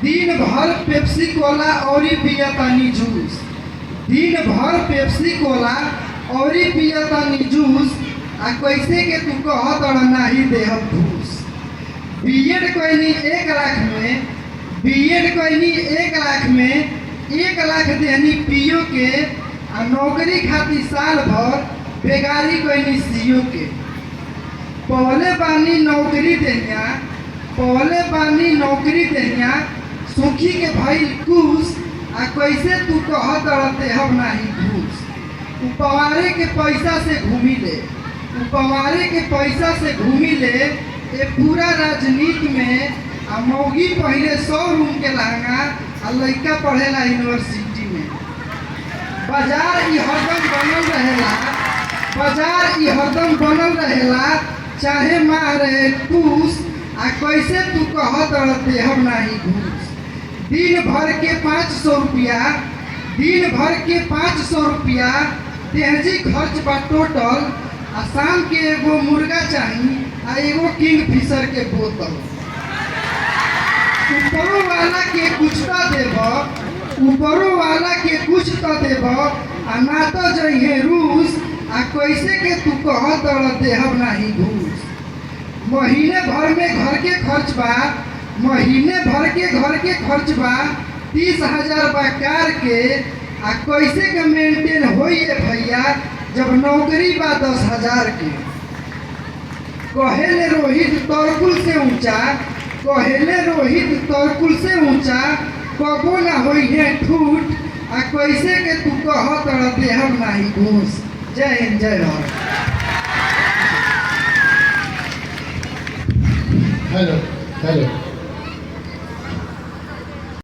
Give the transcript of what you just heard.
दिन भर पेप्सी कोला और पियतानी जूस। दिन भर पेप्सी कोला और पियतानी जूस। आ कैसे के तू कहत नाही देहब घूस। बीएड कैनी 1 लाख में, बीएड कैनी 1 लाख में, 1 लाख देहनी पीओ के। आ नौकरी खातिर साल भर बेगारी कैनी सीओ के। पहले बानी नौकरी देहिया, पहले बानी नौकरी देहिया, सुखी के भाई कुछ। आ कैसे तू कहत देहब नाही घूस। उपवारे के पैसा से घूमी ले, उपवारे के पैसा से घूमी ले। ये पूरा राजनीति में आ मौगी पहले 100 रूम के लहंगा आ लड़का पढ़ेला यूनिवर्सिटी में। बाजार ई हरदम बनल रहेला, बाजार ई हरदम बनल रहेला, चाहे माँ रहे पूस। आ कैसे तू कहत देहब नाही घूस। दिन भर के 500 रुपया, दिन भर के 500 रुपया तेजी खर्च बा टोटल। आ शाम के एगो मुर्गा चाहिए आ एगो किंग फिशर के बोतल। ऊपरों वाला के कुछ तो देब, ऊपरों वाला के कुछ तो देब। आ ना तो जइहे रूस। आ कैसे के तू कहत देहब नाही घूस। महीने भर में घर के खर्च बा, महीने भर के घर के खर्च बा 30,000 बा कार के। आ कैसे के मेंटेन होइए भैया जब नौकरी बा 10,000 के। कहेले रोहित तरकुल से ऊंचा, कहेले रोहित तरकुल से ऊंचा, कबो ना होइए ठूट। आ कैसे के तू कहत देहब नाही घूस। जय हिंद, जय भारत। Hello hello.